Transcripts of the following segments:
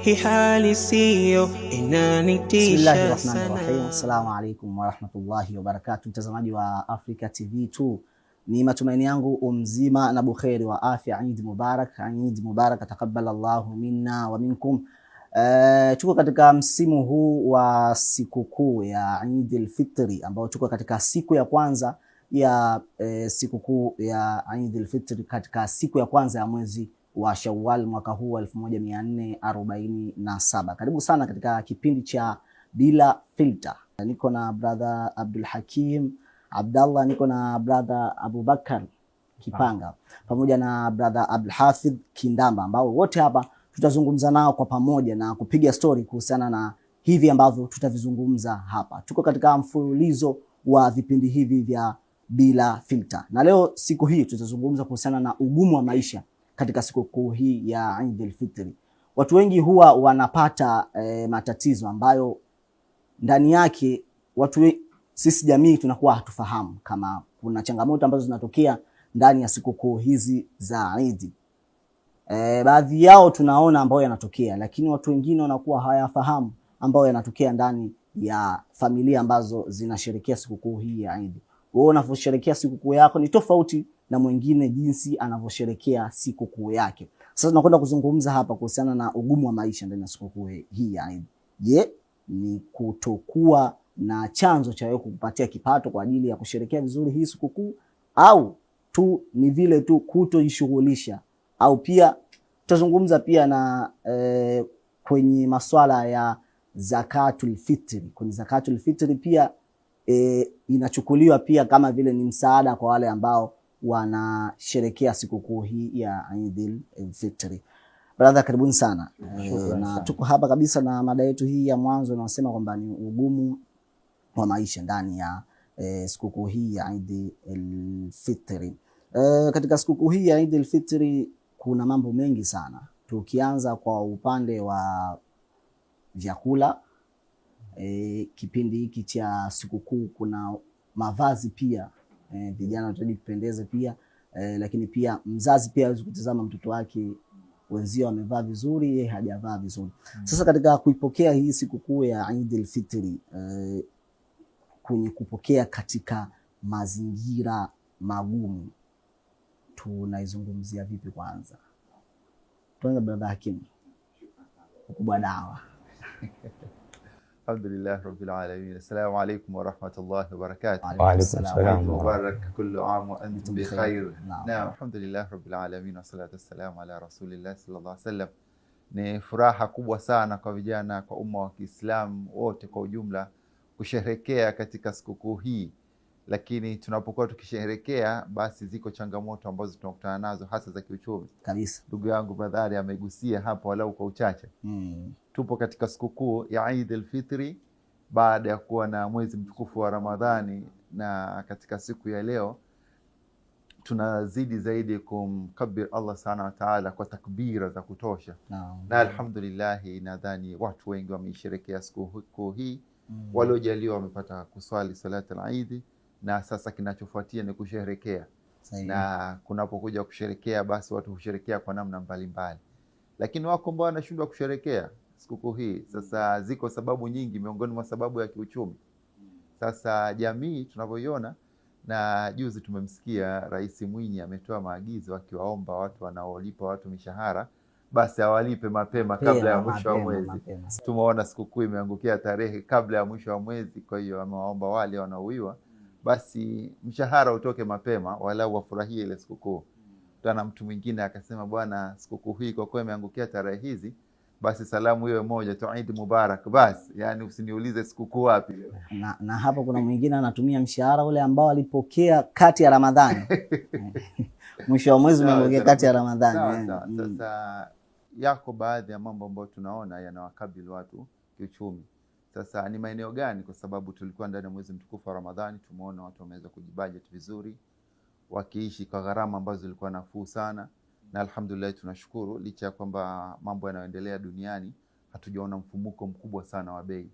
Hii hali siyo inanitisha sana. Bismillahirrahmanirrahim. Assalamu alaikum warahmatullahi wabarakatuh. Mtazamaji wa Africa TV2, ni matumaini yangu umzima na bukheri wa afya. Eid Mubarak, Eid Mubarak, taqabbal Allahu minna wa minkum. Tuko katika msimu huu wa sikukuu ya Eid al-Fitri, ambao tuko katika siku ya kwanza ya sikukuu ya Eid al-Fitri, katika siku ya kwanza ya mwezi wa Shawwal mwaka huu wa 1447. Karibu sana katika kipindi cha Bila Filter. Niko na brother Abdul Hakim Abdallah, niko na brother Abubakar Kipanga pamoja na brother Abdul Hafidh Kindamba, ambao wote hapa tutazungumza nao kwa pamoja na kupiga story kuhusiana na hivi ambavyo tutavizungumza hapa. Tuko katika mfululizo wa vipindi hivi vya Bila Filter, na leo siku hii tutazungumza kuhusiana na ugumu wa maisha katika sikukuu hii ya Eid al-Fitri. Watu wengi huwa wanapata matatizo ambayo ndani yake sisi jamii tunakuwa hatufahamu kama kuna changamoto ambazo zinatokea ndani ya sikukuu hizi za Eid. Baadhi yao tunaona ambayo yanatokea, lakini watu wengine wanakuwa hawayafahamu ambayo yanatokea ndani ya familia ambazo zinasherehekea sikukuu hii ya Eid. Wewe unavyosherehekea sikukuu yako ni tofauti na mwingine jinsi anavyosherehekea sikukuu yake. Sasa tunakwenda kuzungumza hapa kuhusiana na ugumu wa maisha ndani ya sikukuu hii ya Eid. Je, ni kutokuwa na chanzo cha wewe kukupatia kipato kwa ajili ya kusherehekea vizuri hii sikukuu, au tu ni vile tu kutojishughulisha? Au pia tutazungumza pia na kwenye masuala ya zakatul fitri. Kwenye zakatul fitri pia inachukuliwa pia kama vile ni msaada kwa wale ambao wanasherehekea sikukuu hii ya Eid al-Fitri. Brother, karibuni sana. Na tuko hapa kabisa na mada yetu hii ya mwanzo inasema kwamba ni ugumu wa maisha ndani ya sikukuu hii ya Eid al-Fitri. Katika sikukuu hii ya Eid al-Fitri kuna mambo mengi sana. Tukianza kwa upande wa vyakula, kipindi hiki cha sikukuu kuna mavazi pia. Vijana wanataka kupendeza pia, lakini pia mzazi pia hawezi kutazama mtoto wake wenzio amevaa vizuri, yeye hajavaa vizuri. Sasa katika kuipokea hii sikukuu ya Eid al-Fitri, kwenye kupokea katika mazingira magumu, tunaizungumzia vipi kwanza? Tuanze brother Hakim, ukubwa dawa. Alhamdulillah rabbil alamin. Assalamu alaykum wa rahmatullahi wa barakatuh. Wa alaykum assalam. Mubarak kullu aam wa antum bi khair. Naam, alhamdulillah rabbil alamin wa salatu wassalamu ala rasulillah sallallahu alayhi wasallam. Ni furaha kubwa sana kwa vijana, kwa umma wa Kiislamu wote kwa ujumla kusherehekea katika sikukuu hii. Lakini tunapokuwa tukisherehekea, basi ziko changamoto ambazo tunakutana nazo, hasa za kiuchumi kabisa. Ndugu yangu Badhari amegusia hapo walau kwa uchache. Tupo katika sikukuu ya Eid al-Fitri baada ya kuwa na mwezi mtukufu wa Ramadhani, na katika siku ya leo tunazidi zaidi kumkabir Allah subhanahu wa ta'ala kwa takbira za kutosha. Na alhamdulillah, nadhani watu wengi wameisherehekea sikukuu hii. Waliojaliwa wamepata kuswali salatu al-Eid, na sasa kinachofuatia ni kusherehekea. Na kunapokuja kusherehekea, basi watu husherehekea kwa namna mbalimbali, lakini wako ambao wanashindwa kusherehekea sikukuu hii. Sasa ziko sababu nyingi, miongoni mwa sababu ya kiuchumi. Sasa jamii tunavyoiona, na juzi tumemsikia Rais Mwinyi ametoa maagizo akiwaomba watu wanaolipa watu mishahara basi awalipe mapema kabla ya mwisho wa mwezi. Tumeona sikukuu imeangukia tarehe kabla ya mwisho wa mwezi, kwa hiyo amewaomba wale wanaoiwa basi mshahara utoke mapema walau wafurahie ile sikukuu. Tuna mtu mwingine akasema, bwana, sikukuu hii kwa kuwa imeangukia tarehe hizi, basi salamu iwe moja tu, Eid Mubarak basi, yani usiniulize sikukuu wapi. Na hapo kuna mwingine anatumia mshahara ule ambao alipokea kati ya Ramadhani. Mwisho wa mwezi umeangukia kati ya Ramadhani. Sasa yako baadhi ya mambo ambayo tunaona yanawakabili watu kiuchumi. Sasa ni maeneo gani? Kwa sababu tulikuwa ndani ya mwezi mtukufu wa Ramadhani, tumeona watu wameweza kujibudget vizuri, wakiishi kwa gharama ambazo zilikuwa nafuu sana. Na alhamdulillah tunashukuru, licha ya kwamba mambo yanayoendelea duniani hatujaona mfumuko mkubwa sana wa bei,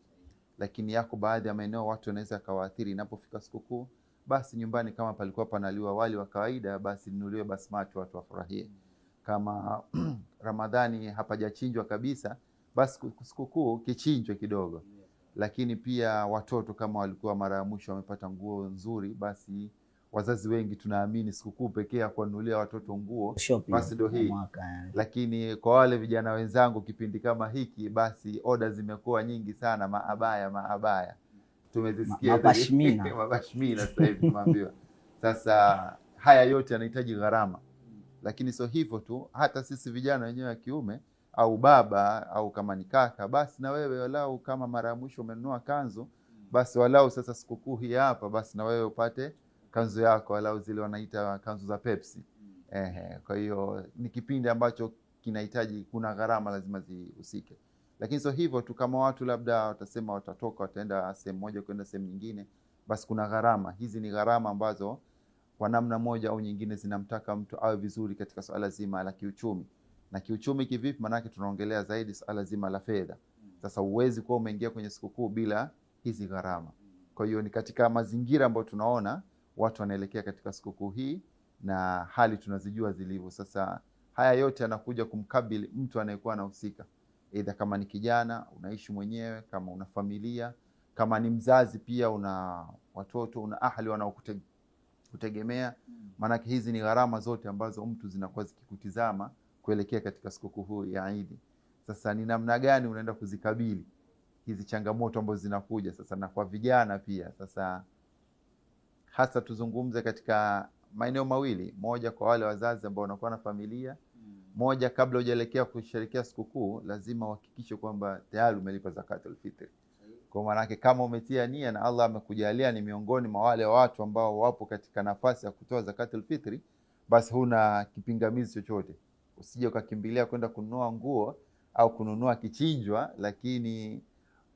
lakini yako baadhi ya maeneo watu wanaweza kawaathiri inapofika sikukuu. Basi nyumbani kama palikuwa panaliwa wali wa kawaida, basi nunuliwe basmati watu wafurahie. Kama Ramadhani hapajachinjwa kabisa, basi sikukuu kichinjwe kidogo. Lakini pia watoto kama walikuwa mara ya mwisho wamepata nguo nzuri, basi wazazi wengi tunaamini sikukuu pekee ya kuwanunulia watoto nguo basi ndio hii. Lakini kwa wale vijana wenzangu, kipindi kama hiki basi oda zimekuwa nyingi sana, maabaya tumezisikia, mabashmina sasa hivi tumeambiwa. Sasa haya yote yanahitaji gharama, lakini sio hivyo tu, hata sisi vijana wenyewe wa kiume au baba au kama ni kaka, basi na wewe walau kama mara ya mwisho umenunua kanzu, basi walau sasa sikukuu hii hapa, basi na wewe upate kanzu yako, walau zile wanaita kanzu za Pepsi. Kwa hiyo ni kipindi ambacho kinahitaji, kuna gharama lazima zihusike. Lakini sio hivyo tu, kama watu labda watasema watatoka wataenda sehemu moja kwenda sehemu nyingine, basi kuna gharama. Hizi ni gharama ambazo kwa namna moja au nyingine zinamtaka mtu awe vizuri katika swala zima la kiuchumi. Na kiuchumi kivipi? Manake tunaongelea zaidi swala zima la fedha. Sasa uwezi kuwa umeingia kwenye sikukuu bila hizi gharama. Kwa hiyo ni katika mazingira ambayo tunaona watu wanaelekea katika sikukuu hii na hali tunazijua zilivyo. Sasa haya yote yanakuja kumkabili mtu anayekuwa anahusika. Aidha kama ni kijana unaishi mwenyewe, kama una familia, kama ni mzazi pia una watoto, una ahli wanaokutegemea. Maanake hizi ni gharama zote ambazo mtu zinakuwa zikikutizama kuelekea katika sikukuu ya Eid. Sasa ni namna gani unaenda kuzikabili hizi changamoto ambazo zinakuja sasa, na kwa vijana pia. Sasa hasa tuzungumze katika maeneo mawili, moja kwa wale wazazi ambao wanakuwa na familia. Moja, kabla hujaelekea kusherehekea sikukuu lazima uhakikishe kwamba tayari umelipa zakatul fitr. Kwa maana yake kama umetia nia na Allah amekujalia ni miongoni mwa wale watu ambao wapo katika nafasi ya kutoa zakatul fitr, basi huna kipingamizi chochote. Usije ukakimbilia kwenda kununua nguo au kununua kichinjwa lakini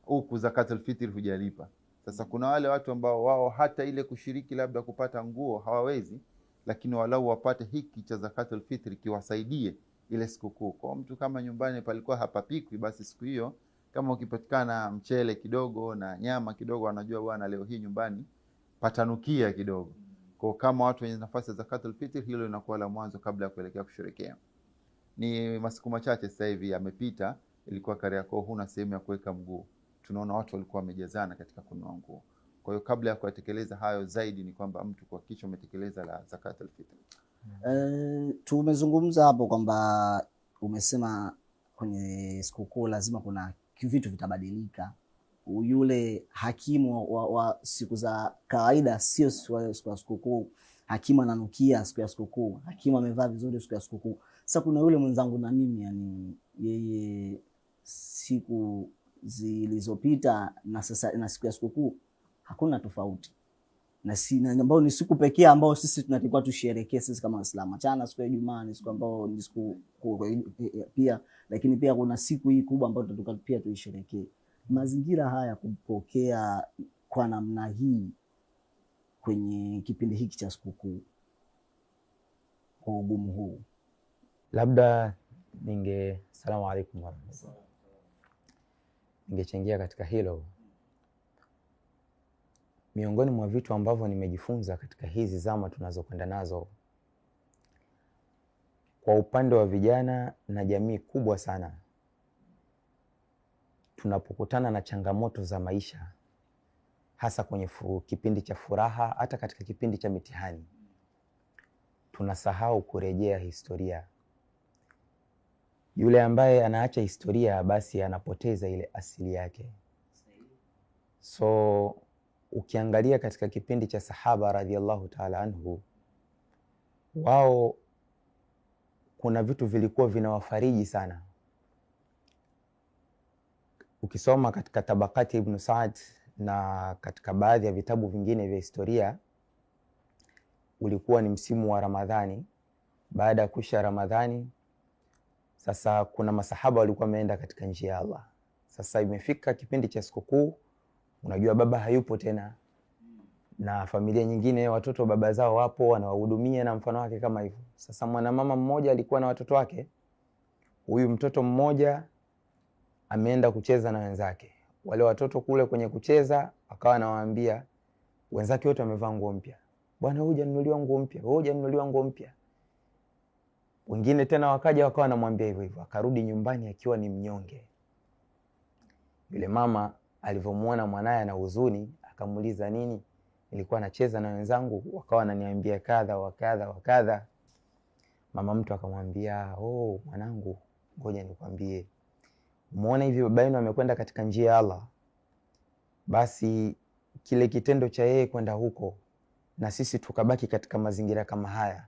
huku zakatul fitr hujalipa. Sasa kuna wale watu ambao wao hata ile kushiriki labda kupata nguo hawawezi, lakini walau wapate hiki cha zakatul fitr kiwasaidie ile sikukuu. Kwa mtu kama nyumbani palikuwa hapapikwi, basi siku hiyo kama ukipatikana mchele kidogo na nyama kidogo, anajua bwana leo hii nyumbani patanukia kidogo. Kwa kama watu wenye nafasi ya zakatul fitr, hilo linakuwa la mwanzo kabla ya kuelekea kusherehekea. Ni masiku machache sasa hivi yamepita, ilikuwa Kariakoo huna sehemu ya kuweka mguu. Tunaona watu walikuwa wamejazana katika kununua nguo. Kwa hiyo kabla ya kutekeleza hayo zaidi ni kwamba mtu kuhakikisha umetekeleza la zakatul fitr. Tumezungumza hapo kwamba umesema kwenye sikukuu lazima kuna vitu vitabadilika. Yule hakimu wa siku za kawaida sio siku ya sikukuu. Hakimu ananukia siku ya sikukuu. Hakimu amevaa vizuri siku ya sikukuu. Sasa kuna yule mwenzangu na mimi, yani yeye siku zilizopita na sasa na siku ya sikukuu hakuna tofauti. Na ambao ni siku pekee ambao sisi tunatakiwa tusherehekee sisi kama Waislamu. Achana siku ya Ijumaa ni siku ambao ni siku pia, lakini pia kuna siku hii kubwa ambayo tunataka pia tuisherehekee. Mazingira haya kupokea kwa namna hii kwenye kipindi hiki cha sikukuu kwa ugumu huu. Labda salamu alaykum warahmatullahi. Ningechangia katika hilo. Miongoni mwa vitu ambavyo nimejifunza katika hizi zama tunazokwenda nazo kwa upande wa vijana na jamii kubwa sana, tunapokutana na changamoto za maisha, hasa kwenye kipindi cha furaha, hata katika kipindi cha mitihani, tunasahau kurejea historia. Yule ambaye anaacha historia basi anapoteza ile asili yake. So ukiangalia katika kipindi cha sahaba radhiallahu ta'ala anhu, wao kuna vitu vilikuwa vinawafariji sana. Ukisoma katika Tabakati Ibn Saad na katika baadhi ya vitabu vingine vya historia, ulikuwa ni msimu wa Ramadhani. Baada ya kuisha Ramadhani, sasa kuna masahaba walikuwa wameenda katika njia ya Allah. Sasa imefika kipindi cha sikukuu, unajua baba hayupo tena, na familia nyingine watoto baba zao wapo wanawahudumia na mfano wake kama hivyo. Sasa mwanamama mmoja alikuwa na watoto wake. Huyu mtoto mmoja ameenda kucheza na wenzake. Wale watoto kule kwenye kucheza akawa anawaambia wenzake wote wamevaa nguo mpya. Bwana, hujanunuliwa nguo mpya, hujanunuliwa nguo mpya. Wengine tena wakaja wakawa wanamwambia hivyo hivyo. Akarudi nyumbani akiwa ni mnyonge. Yule mama alivyomuona mwanae na huzuni akamuuliza nini? Nilikuwa nacheza na wenzangu wakawa wananiambia kadha wa kadha wa kadha. Mama mtu akamwambia, "Oh mwanangu, ngoja nikwambie. Umeona hivi baba yenu amekwenda katika njia ya Allah. Basi kile kitendo cha yeye kwenda huko na sisi tukabaki katika mazingira kama haya,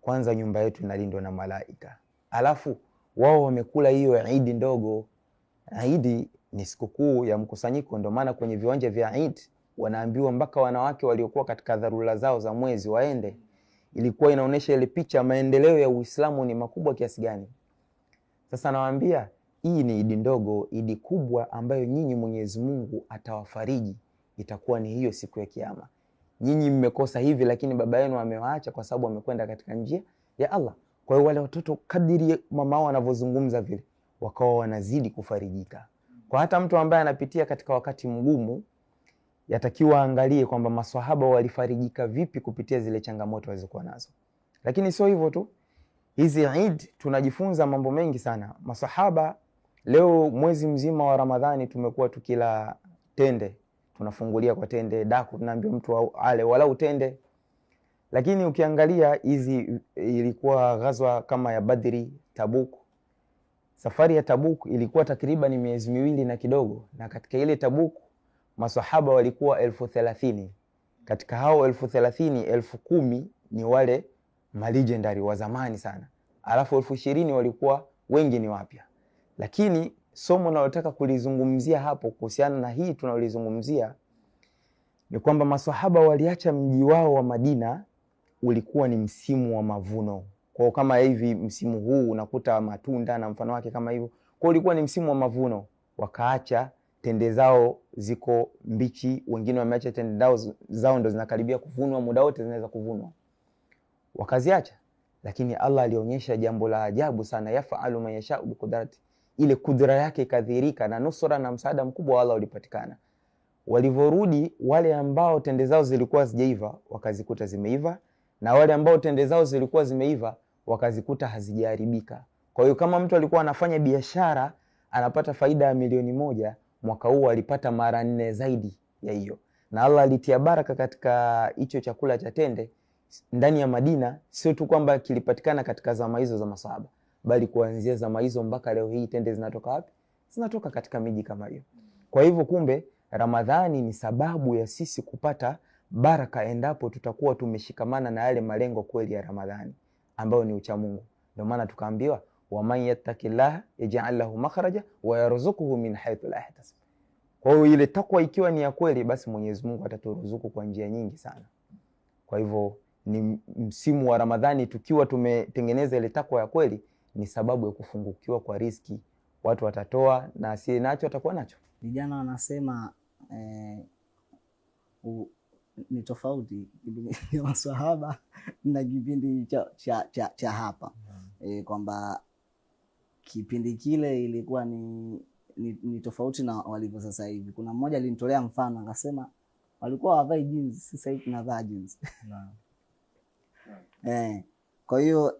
kwanza nyumba yetu inalindwa na malaika. Alafu wao wamekula hiyo Eid ndogo. Eid ni sikukuu ya mkusanyiko, ndio maana kwenye viwanja vya Eid wanaambiwa mpaka wanawake waliokuwa katika dharura zao za mwezi waende. Ilikuwa inaonesha ile picha maendeleo ya Uislamu ni makubwa kiasi gani. Sasa nawaambia hii ni Eid ndogo. Eid kubwa ambayo nyinyi Mwenyezi Mungu atawafariji itakuwa ni hiyo siku ya Kiyama. Nyinyi mmekosa hivi, lakini baba yenu amewaacha kwa sababu amekwenda katika njia ya Allah. Kwa hiyo wale watoto kadiri mama wao wanavyozungumza vile wakawa wanazidi kufarijika. Kwa hata mtu ambaye anapitia katika wakati mgumu, yatakiwa angalie kwamba maswahaba walifarijika vipi kupitia zile changamoto walizokuwa nazo. Lakini sio hivyo tu, hizi Eid tunajifunza mambo mengi sana. Maswahaba leo mwezi mzima wa Ramadhani tumekuwa tukila tende, tunafungulia kwa tende, daku tunaambia mtu ale walau tende. Lakini ukiangalia hizi ilikuwa ghazwa kama ya Badri, Tabuk. Safari ya Tabuk ilikuwa takriban miezi 2 na kidogo, na katika ile Tabuk maswahaba walikuwa 30,000. Katika hao 30,000, 10,000 ni wale malegendary wa zamani sana. Alafu 20,000 walikuwa wengi ni wapya. Lakini somo nalotaka kulizungumzia hapo kuhusiana na hii tunalizungumzia ni kwamba maswahaba waliacha mji wao wa Madina, ulikuwa ni msimu wa mavuno. Kwa kama hivi msimu huu unakuta matunda na mfano wake kama hivyo. Kwa ulikuwa ni msimu wa mavuno, wakaacha tende zao ziko mbichi, wengine wameacha tende zao ndo zinakaribia kuvunwa, muda wote zinaweza kuvunwa. Wakaziacha. Lakini Allah alionyesha jambo la ajabu sana, yafaalu ma yashau bi qudrati. Ile kudra yake ikadhihirika na nusura na msaada mkubwa wa Allah ulipatikana. Walivorudi wale ambao tende zao zilikuwa zijaiva wakazikuta zimeiva, na wale ambao tende zao zilikuwa zimeiva wakazikuta hazijaharibika. Kwa hiyo kama mtu alikuwa anafanya biashara anapata faida ya 1,000,000, mwaka huu alipata mara 4 zaidi ya hiyo. Na Allah alitia baraka katika hicho chakula cha tende ndani ya Madina, sio tu kwamba kilipatikana katika zama hizo za masahaba, bali kuanzia zama hizo mpaka leo hii tende zinatoka wapi? Zinatoka katika miji kama hiyo. Kwa hivyo kumbe Ramadhani ni sababu ya sisi kupata baraka endapo tutakuwa tumeshikamana na yale malengo kweli ya Ramadhani ambayo ni ucha Mungu. Ndio maana tukaambiwa wa man yattaqillaha yaj'al lahu makhraja wa yarzuquhu min haythu la yahtasib. Kwa hiyo ile takwa ikiwa ni ya kweli, basi Mwenyezi Mungu ataturuzuku kwa njia nyingi sana. Kwa hivyo ni msimu wa Ramadhani tukiwa tumetengeneza ile takwa ya kweli, ni sababu ya kufungukiwa kwa riziki. Watu watatoa na asiye nacho atakuwa nacho. Vijana wanasema ni tofauti kipindi cha maswahaba na kipindi cha hapa. Kwamba kipindi kile ilikuwa ni tofauti na walivyo sasa hivi. Kuna mmoja alinitolea mfano akasema walikuwa wavai jeans, sasa hivi tunavaa jeans. Kwa hiyo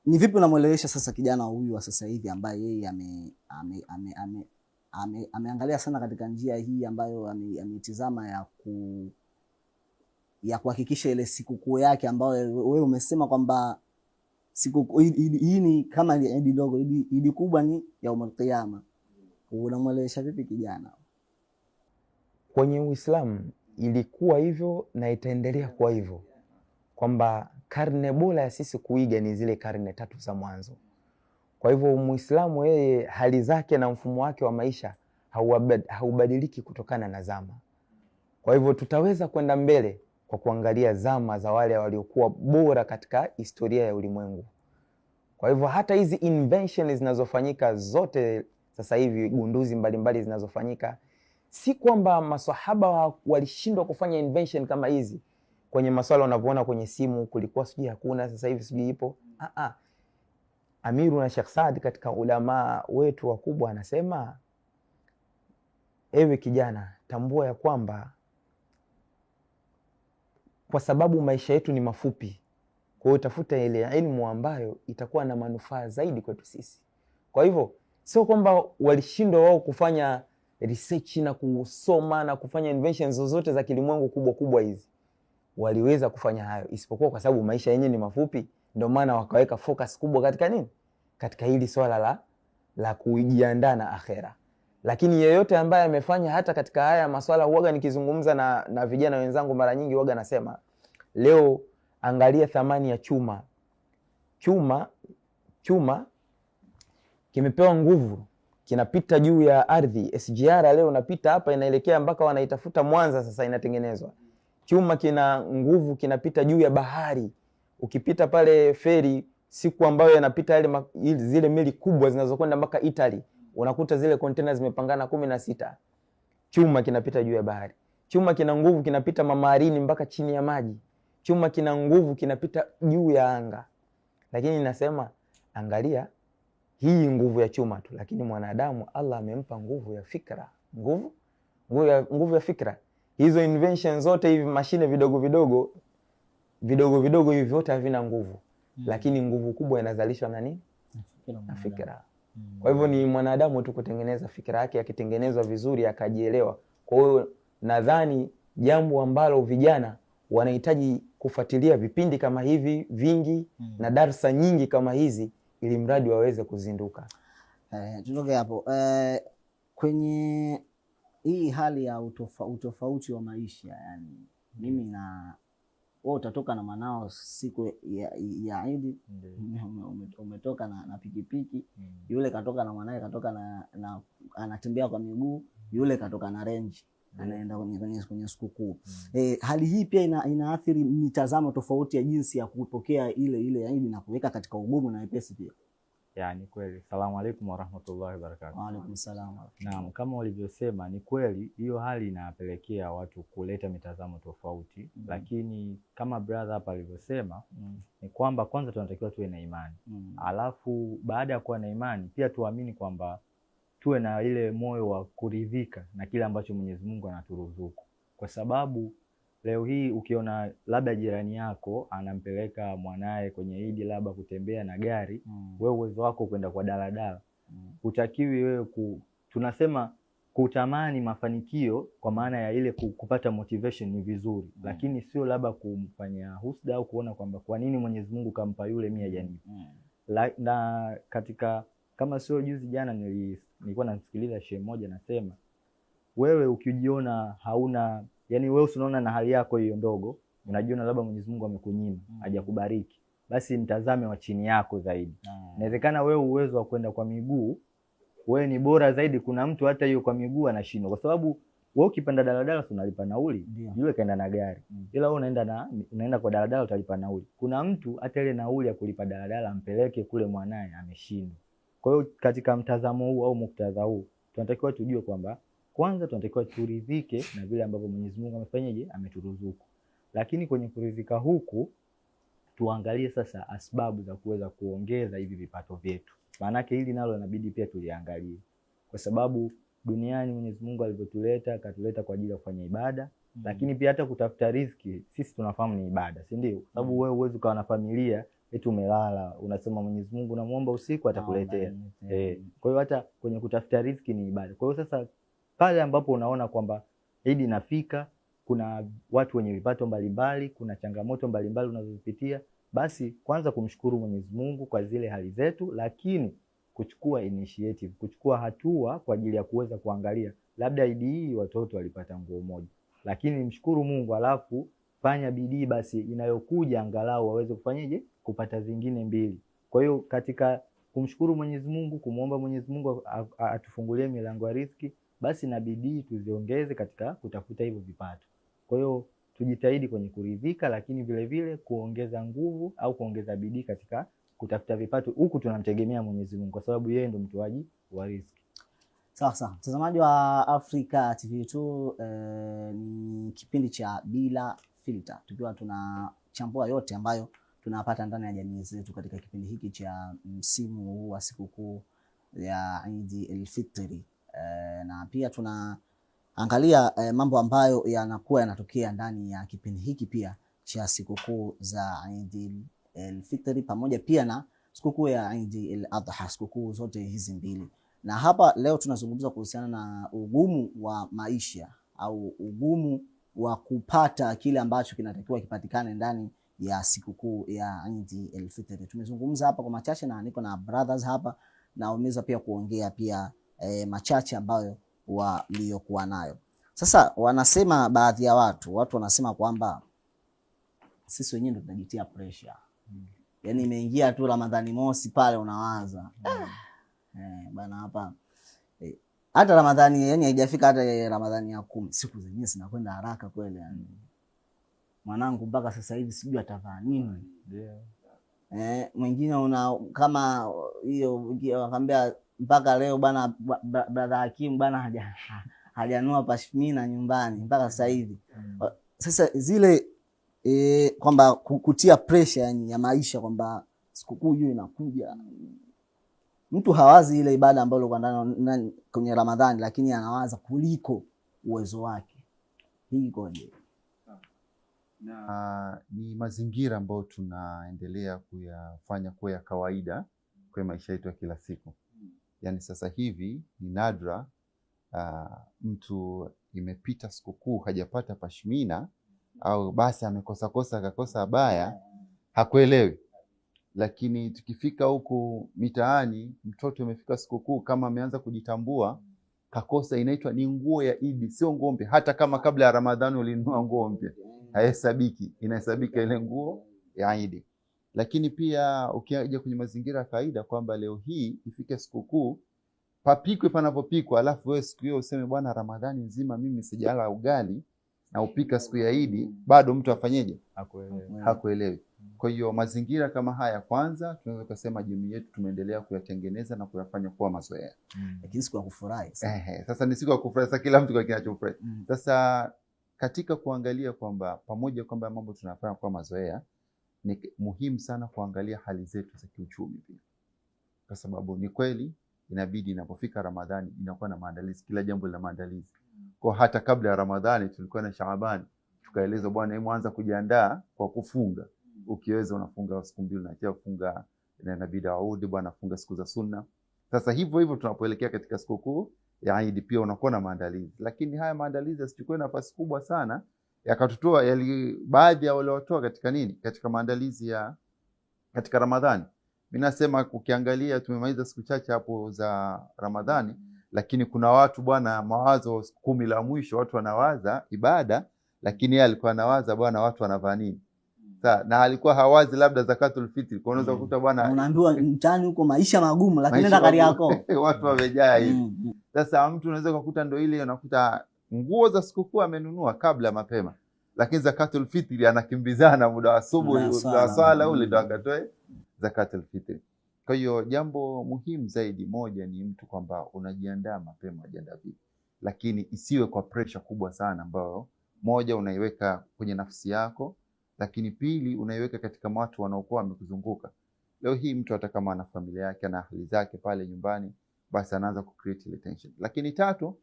ni vipi unamuelewesha sasa kijana huyu wa sasa hivi ambaye yeye ameangalia sana katika njia hii ambayo ametizama ya kuhakikisha ile sikukuu yake ambayo wewe umesema kwamba siku hii ni kama ni Eid ndogo, Eid kubwa ni Yaumul Qiyama. Unamwelewesha vipi kijana? Kwenye Uislamu ilikuwa hivyo na itaendelea kuwa hivyo, kwamba karne bora ya sisi kuiga ni zile karne 3 za mwanzo. Kwa hivyo Muislamu yeye hali zake na mfumo wake wa maisha haubadiliki kutokana na zama. Kwa hivyo tutaweza kwenda mbele kwa kuangalia zama za wale waliokuwa bora katika historia ya ulimwengu. Kwa hivyo hata hizi inventions zinazofanyika zote sasa hivi, gunduzi mbalimbali zinazofanyika, si kwamba maswahaba walishindwa kufanya invention kama hizi. Kwenye masuala unavyoona kwenye simu kulikuwa sijui hakuna, sasa hivi sijui ipo. Amiru na Sheikh Saad katika ulama wetu wakubwa anasema, ewe kijana, tambua ya kwamba kwa sababu maisha yetu ni mafupi, kwa hiyo tafuta ile elimu ambayo itakuwa na manufaa zaidi kwetu sisi. Kwa hivyo sio kwamba walishindwa wao kufanya research na kusoma na kufanya inventions zozote za kilimwengu kubwa kubwa hizi, waliweza kufanya hayo, isipokuwa kwa sababu maisha yenyewe ni mafupi, ndio maana wakaweka focus kubwa katika nini, katika hili swala la kujiandaa na akhera. Lakini yeyote ambaye amefanya hata katika haya maswala, huaga nikizungumza na vijana wenzangu mara nyingi huaga nasema, leo angalia thamani ya chuma kimepewa nguvu, kinapita juu ya ardhi. SGR leo unapita hapa inaelekea mpaka wanaitafuta Mwanza, sasa inatengenezwa. Chuma kina nguvu, kinapita juu ya bahari. Ukipita pale feri siku ambayo yanapita zile meli kubwa zinazokwenda mpaka Italy, unakuta zile container zimepangana 16. Chuma kinapita juu ya bahari. Chuma kina nguvu, kinapita mamarini mpaka chini ya maji. Chuma kina nguvu, kinapita juu ya anga. Lakini nasema angalia hii nguvu ya chuma tu, lakini mwanadamu Allah amempa nguvu ya fikra, nguvu ya fikra. Hizo invention zote hivi, mashine vidogo vidogo hivi vyote havina nguvu. Lakini nguvu kubwa inazalishwa na nini? Na fikra. Kwa hivyo ni mwanadamu tu kutengeneza fikra yake, akitengenezwa vizuri akajielewa. Kwa hiyo nadhani jambo ambalo vijana wanahitaji kufuatilia vipindi kama hivi vingi na darsa nyingi kama hizi, ili mradi waweze kuzinduka. Tutoke hapo kwenye hii hali ya utofauti wa maisha, yani mimi na wewe utatoka na mwanao siku ya Eid, umetoka na pikipiki, yule katoka na mwanae katoka na anatembea kwa miguu, yule katoka na range anaenda kwenye sikukuu. Hali hii pia inaathiri mitazamo tofauti ya jinsi ya kupokea ile Eid na kuweka katika ugumu na wepesi pia. Yani kweli. Salamu alaykum wa rahmatullahi wa barakatuh. Wa alaykum salaam. Naam, kama ulivyosema ni kweli, hiyo hali inapelekea watu kuleta mitazamo tofauti. Lakini kama brother hapa alivyosema, ni kwamba kwanza tunatakiwa tuwe na imani. Alafu baada ya kuwa na imani pia tuamini kwamba tuwe na ile moyo wa kuridhika na kile ambacho Mwenyezi Mungu anaturuzuku. Kwa sababu leo hii ukiona labda jirani yako anampeleka mwanae kwenye Eid labda kutembea na gari, wewe uwezo wako kwenda kwa daladala, hutakiwi wewe tunasema kutamani mafanikio kwa maana ya ile kupata motivation ni vizuri, lakini sio labda kumfanyia husda au kuona kwamba kwa nini Mwenyezi Mungu kampa yule mimi hajanipa. Na katika kama sio juzi jana nilikuwa nasikiliza shehe mmoja anasema, wewe ukijiona hauna, yani wewe unaona na hali yako hiyo ndogo, unajiona labda Mwenyezi Mungu amekunyima, hajakubariki, basi mtazame wa chini yako zaidi. Inawezekana wewe uwezo wa kwenda kwa miguu wewe ni bora zaidi, kuna mtu hata hiyo kwa miguu anashindwa, kwa sababu wewe ukipanda daladala unalipa nauli, yule kaenda na gari. Ila wewe unaenda kwa daladala utalipa nauli. Kuna mtu hata ile nauli ya kulipa daladala ampeleke kule mwanae ameshindwa. Kwa hiyo katika mtazamo huu au muktadha huu tunatakiwa tujue kwamba kwanza tunatakiwa turidhike na vile ambavyo Mwenyezi Mungu amefanyaje, ameturuzuku. Lakini kwenye kuridhika huku tuangalie sasa asbabu za kuweza kuongeza hivi vipato vyetu. Maana hili nalo inabidi pia tuliangalie. Kwa sababu duniani Mwenyezi Mungu alivyotuleta, akatuleta kwa ajili ya kufanya ibada, lakini pia hata kutafuta riziki sisi tunafahamu ni ibada, si ndio? Sababu wewe uweze kuwa na familia eti umelala unasema Mwenyezi Mungu namuomba usiku atakuletea. Kwa hiyo hata kwenye kutafuta riziki ni ibada. Kwa hiyo sasa pale ambapo unaona kwamba Eid inafika, kuna watu wenye vipato mbalimbali, kuna changamoto mbalimbali unazozipitia, basi kwanza kumshukuru Mwenyezi Mungu kwa zile hali zetu, lakini kuchukua initiative, kuchukua hatua kwa ajili ya kuweza kuangalia labda Eid hii watoto walipata nguo moja, lakini mshukuru Mungu, alafu fanya bidii basi inayokuja angalau waweze kufanyaje, kupata zingine mbili. Kwa hiyo katika kumshukuru Mwenyezi Mungu, kumuomba Mwenyezi Mungu atufungulie milango ya riziki, basi na bidii tuziongeze katika kutafuta hivyo vipato. Kwa hiyo tujitahidi kwenye kuridhika, lakini vile vile kuongeza nguvu au kuongeza bidii katika kutafuta vipato, huku tunamtegemea Mwenyezi Mungu kwa sababu yeye ndo mtoaji wa riziki. Sasa mtazamaji wa Africa TV2, ni kipindi cha Bila Filter, tukiwa tunachambua yote ambayo tunapata ndani ya jamii zetu katika kipindi hiki cha msimu huu wa sikukuu ya Eid al-Fitri. Na pia tunaangalia mambo ambayo yanakuwa yanatokea ndani ya kipindi hiki pia cha sikukuu za Eid al-Fitri pamoja pia na sikukuu ya Eid al-Adha, sikukuu zote hizi mbili. Na hapa leo tunazungumza kuhusiana na ugumu wa maisha au ugumu wa kupata kile ambacho kinatakiwa kipatikane ndani ya sikukuu ya Eid al-Fitr. Tumezungumza hapa kwa machache na niko na brothers hapa na wameweza pia kuongea pia machache ambayo waliokuwa nayo. Sasa wanasema baadhi ya watu wanasema kwamba sisi wenyewe ndio tunajitia pressure. Yaani imeingia tu Ramadhani mosi pale unawaza. Bana hapa hata Ramadhani yani haijafika hata Ramadhani ya 10 siku zenyewe zinakwenda haraka kweli yani. Mwanangu mpaka sasa hivi sijui atavaa nini. Mwingine una kama hiyo akamwambia mpaka leo bana brother Hakim bana hajanua pashmina nyumbani mpaka sasa hivi. Sasa zile kwamba kutia pressure yani ya maisha kwamba sikukuu hiyo inakuja. Mtu hawazi ile ibada ambayo kwa ndani kwenye Ramadhani, lakini anawaza kuliko uwezo wake. Hii ikoje? Na ni mazingira ambayo tunaendelea kuyafanya kwa ya kawaida kwa maisha yetu ya kila siku. Yani sasa hivi ni nadra mtu imepita sikukuu hajapata pashmina au basi akakosa baya hakuelewi. Lakini tukifika huku mitaani mtoto amefika sikukuu kama ameanza kujitambua kakosa, inaitwa ni nguo ya Eid, sio nguo mpya. Hata kama kabla ya Ramadhani ulinunua nguo mpya haihesabiki, inahesabika ile nguo ya Eid. Lakini pia ukija kwenye mazingira ya kawaida kwamba leo hii ifike sikukuu papikwe panapopikwa, alafu wewe siku hiyo useme bwana Ramadhani nzima mimi sijala ugali na upika siku ya Eid, bado mtu afanyeje? Hakuelewi. Kwa hiyo mazingira kama haya kwanza tunaweza kusema jamii yetu tumeendelea kuyatengeneza na kuyafanya kuwa mazoea. Lakini siku ya kufurahi. Sasa ni siku ya kufurahi, sasa kila mtu kwa kinachofurahi. Sasa katika kuangalia kwamba pamoja kwamba mambo tunafanya kwa mazoea, ni muhimu sana kuangalia hali zetu za kiuchumi pia. Kwa sababu ni kweli inabidi inapofika Ramadhani inakuwa na maandalizi, kila jambo la maandalizi. Kwa hata kabla ya Ramadhani tulikuwa na Shaaban, tukaeleza bwana hebu anza kujiandaa kwa kufunga. Ukiweza unafunga siku 2 na kisha kufunga na inabidi Daudi bwana funga siku za sunna. Sasa hivyo tunapoelekea katika sikukuu ya Eid pia unakuwa na maandalizi. Lakini haya maandalizi yasichukue nafasi kubwa sana yakatutoa baadhi ya wale watoa katika nini? Katika maandalizi ya katika Ramadhani. Mimi nasema ukiangalia tumemaliza siku chache hapo za Ramadhani, lakini kuna watu bwana mawazo 10 la mwisho watu wanawaza ibada, lakini yeye alikuwa anawaza bwana watu wanavaa nini. Sasa na alikuwa hawazi labda zakatul fitri. Kwa unaweza kukuta bwana unaambiwa mtani huko maisha magumu, lakini nenda kari yako watu wamejaa hivi. Sasa mtu unaweza kukuta ndio ile unakuta nguo za sikukuu amenunua kabla mapema, lakini zakatul fitri anakimbizana muda wa asubuhi wa swala ule ndo akatoe zakatul fitri. Kwa hiyo jambo muhimu zaidi moja ni mtu kwamba unajiandaa mapema, ajiandaa vipi, lakini isiwe kwa pressure kubwa sana ambayo moja unaiweka kwenye nafsi yako, lakini pili unaiweka katika watu wanaokuwa wamekuzunguka. Leo hii mtu hata kama ana familia yake na ahli zake pale nyumbani, basi anaanza ku create ile tension. Lakini tatu,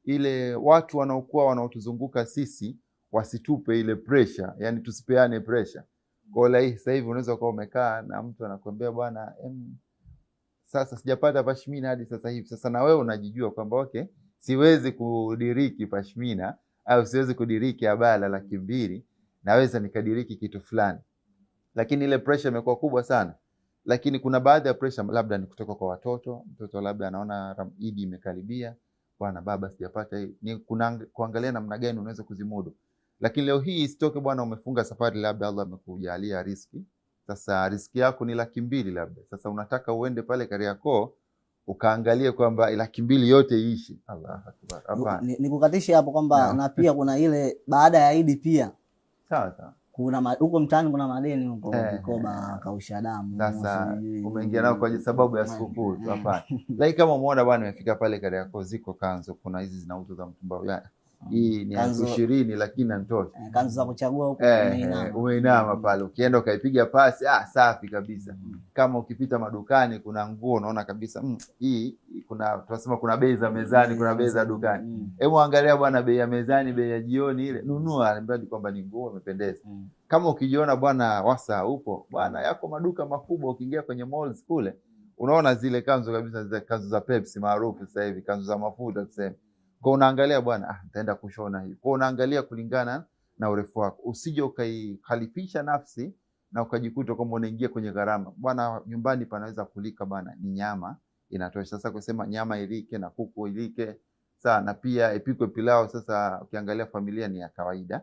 ile watu wanaotuzunguka sisi wasitupe ile pressure, yani tusipeane pressure. Kwa hiyo sasa hivi unaweza kuwa umekaa na mtu anakuambia bwana sasa sijapata pashmina hadi sasa hivi. Sasa na wewe unajijua kwamba okay, siwezi kudiriki pashmina au siwezi kudiriki abala 200,000, naweza nikadiriki kitu fulani. Lakini ile pressure imekuwa kubwa sana. Lakini kuna baadhi ya pressure labda ni kutoka kwa mtoto labda anaona Eid imekaribia, bwana baba sijapata hii. Ni kuangalia namna gani unaweza kuzimudu. Lakini leo hii isitoke bwana umefunga safari labda Allah amekujalia riziki. Sasa riziki yako ni 200,000 labda. Sasa unataka uende pale Kariakoo ukaangalie kwamba 200,000 yote iishi. Allahu Akbar. Hapana. Nikukatishe hapo kwamba na pia kuna ile baada ya Eid pia. Sawa. Kuna huko mtaani kuna madeni huko mikoba kausha damu. Sasa umeingia nao kwa sababu ya sikukuu. Hapana. Lakini kama umeona bwana umefika pale Kariakoo ziko kanzo, kuna hizi zinauzwa za mtumba. Hii ni 20 lakini nantosha. Kanzu za kuchagua huko umeinama pale. Ukienda ukaipiga pasi, safi kabisa. Kama ukipita madukani kuna nguo unaona kabisa hii tunasema kuna bei za mezani, kuna bei za dukani. Hebu angalia bwana bei ya mezani, bei ya jioni ile. Nunua mradi kwamba ni nguo imependeza. Kama ukijiona bwana wasa upo, bwana yako maduka makubwa ukiingia kwenye malls kule, Unaona zile kanzu kabisa, zile kanzu za Pepsi maarufu sasa hivi, kanzu za mafuta tuseme. Kwa unaangalia bwana, nitaenda kushona hii. Kwa unaangalia kulingana na urefu wako. Usije ukaihalifisha nafsi na ukajikuta kama unaingia kwenye gharama. Bwana, nyumbani panaweza kulika bwana, ni nyama inatosha. Sasa kusema nyama ilike na kuku ilike, sawa, na pia ipikwe pilau. Sasa ukiangalia familia ni ya kawaida.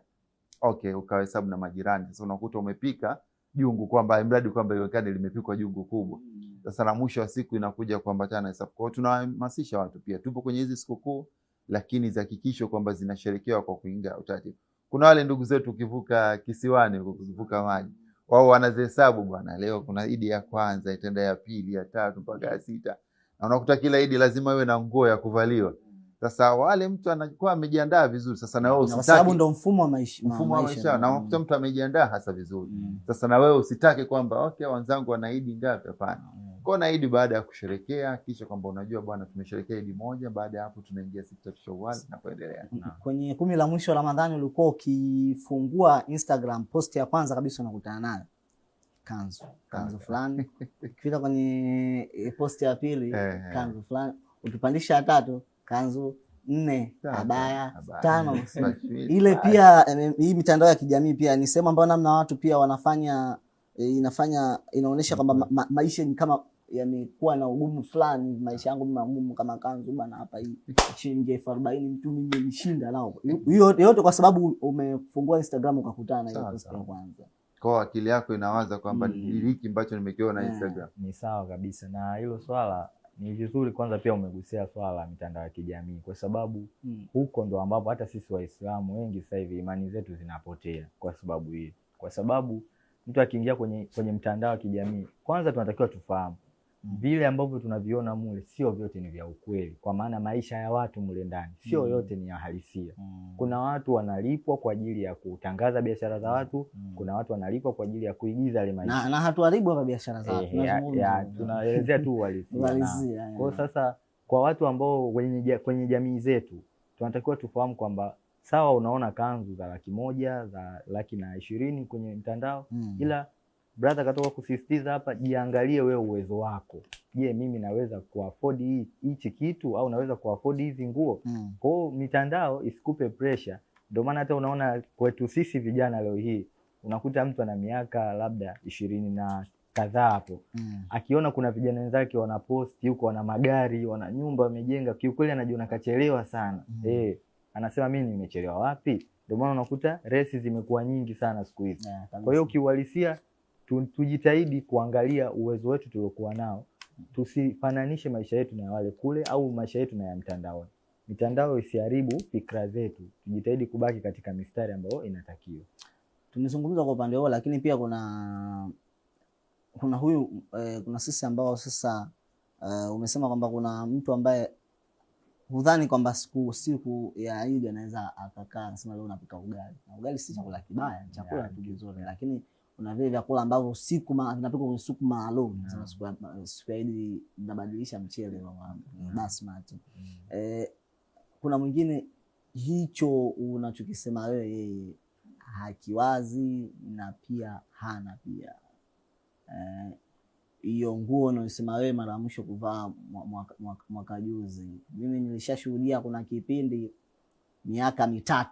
Okay, ukahesabu na majirani. Sasa unakuta umepika jungu kwamba mradi kwamba iwekane limepikwa jungu kubwa. Sasa na mwisho wa siku inakuja kuambatana na hesabu. Kwa hiyo tunahamasisha watu pia, tupo kwenye hizi sikukuu, lakini zihakikishwe kwamba zinasherekewa kwa kuingia utaratibu. Kuna wale ndugu zetu ukivuka kisiwani, ukivuka maji, wao wanazihesabu bwana, leo kuna Idi ya kwanza, itaenda ya pili, ya tatu mpaka ya sita. Na unakuta kila Idi lazima iwe na nguo ya kuvaliwa. Sasa wale mtu anakuwa amejiandaa vizuri. Sasa na wewe usitaki, kwa sababu ndo mfumo wa maisha na unakuta mtu amejiandaa hasa vizuri. Sasa na wewe usitaki kwamba okay, wenzangu wana Idi ngapi? Hapana. Kwa na Idi baada ya kusherekea, kisha kwamba unajua bwana, tumesherekea Idi moja, baada ya hapo tunaingia siku ya Shawwal na kuendelea. Kwenye 10 la mwisho Ramadhani ulikuwa ukifungua Instagram, post ya kwanza kabisa unakutana nayo kanzu fulani. Ukifika kwenye post ya pili kanzu fulani, ukipandisha ya tatu kanzu 4, abaya 5. Ile pia hii mitandao ya kijamii pia ni sehemu ambayo namna watu pia wanafanya, inaonyesha kwamba maisha ni kama yamekuwa na ugumu fulani. Maisha yangu magumu kama kanzu bana, hapa hii shilingi 40,000 mtu mimi nimeshinda nao. Hiyo yote kwa sababu umefungua Instagram ukakutana na hiyo post ya kwanza. Kwa akili yako inawaza kwamba ni hiki ambacho nimekiona Instagram. Ni sawa kabisa, na hilo swala ni vizuri. Kwanza pia umegusia swala la mitandao ya kijamii, kwa sababu huko ndo ambapo hata sisi Waislamu wengi sasa hivi imani zetu zinapotea kwa sababu hii. Kwa sababu mtu akiingia kwenye mtandao wa kijamii, kwanza tunatakiwa tufahamu vile ambavyo tunaviona mule sio vyote ni vya ukweli, kwa maana maisha ya watu mule ndani sio yote ni ya halisia. Kuna watu wanalipwa kwa ajili ya kutangaza biashara za watu, kuna watu wanalipwa kwa ajili ya kuigiza ile maisha. Na hatuharibu hapa biashara za watu. Tunaelezea tu uhalisia. Kwa sasa kwa watu ambao kwenye jamii zetu tunatakiwa tufahamu kwamba sawa, unaona kanzu za 100,000 za 120,000 kwenye mtandao, ila brother katoka kusisitiza hapa, jiangalie wewe uwezo wako. Je, mimi naweza kuafford hichi kitu au naweza kuafford hizi nguo? Kwa hiyo mitandao isikupe pressure. Ndio maana hata unaona kwetu sisi vijana leo hii unakuta mtu ana miaka labda 20 na kadhaa hapo, akiona kuna vijana wenzake wanaposti huko, wana magari, wana nyumba wamejenga, kiukweli anajiona kachelewa sana. Anasema mimi nimechelewa wapi? Ndio maana unakuta resi zimekuwa nyingi sana siku hizi. Kwa hiyo kiuhalisia tujitahidi kuangalia uwezo wetu tuliokuwa nao, tusifananishe maisha yetu na wale kule au maisha yetu na ya mtandao. Mitandao isiharibu fikra zetu, tujitahidi kubaki katika mistari ambayo inatakiwa. Tumezungumza kwa upande huo, lakini pia kuna sisi ambao sasa umesema kwamba kuna mtu ambaye hudhani kwamba siku ya Eid anaweza akakaa anasema leo napika ugali. Na ugali si chakula kibaya, chakula tu kizuri, lakini kuna vile vyakula ambavyo tunapika kwenye siku maalum. Siku ya Eid tunabadilisha mchele wa basmati. Kuna mwingine hicho unachokisema wewe yeye hakiwazi na pia hana pia. Hiyo nguo unasema wewe mara mwisho kuvaa mwaka juzi. Mimi nilishashuhudia kuna kipindi miaka 3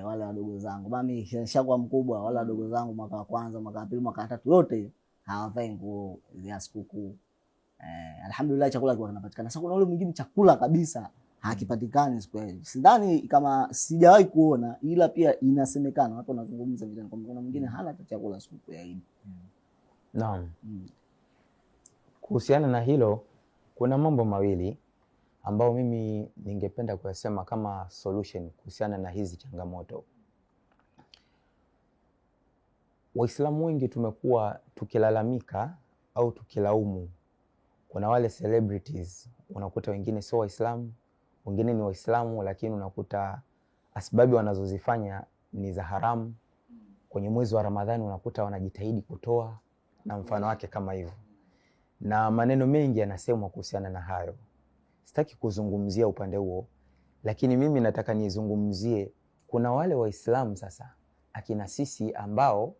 wale wadogo zangu, mimi nishakuwa mkubwa, wale wadogo zangu mwaka wa kwanza, mwaka wa pili, mwaka wa 3 yote hawavai nguo za sikukuu. Alhamdulillah chakula kinapatikana. Sasa kuna yule mwingine chakula kabisa hakipatikani siku hiyo. Sidhani kama, sijawahi kuona, ila pia inasemekana watu wanazungumza vile kwamba kuna mwingine hana chakula siku ya Eid. Naam. Kuhusiana na hilo kuna mambo mawili ambao mimi ningependa kuyasema kama solution kuhusiana na hizi changamoto. Waislamu wengi tumekuwa tukilalamika au tukilaumu. Kuna wale celebrities, unakuta wengine sio Waislamu, wengine ni Waislamu, lakini unakuta asbabu wanazozifanya ni za haramu. Kwenye mwezi wa Ramadhani unakuta wanajitahidi kutoa na mfano wake kama hivyo. Na maneno mengi yanasemwa kuhusiana na hayo. Sitaki kuzungumzia upande huo, lakini mimi nataka nizungumzie kuna wale Waislamu sasa, akina sisi ambao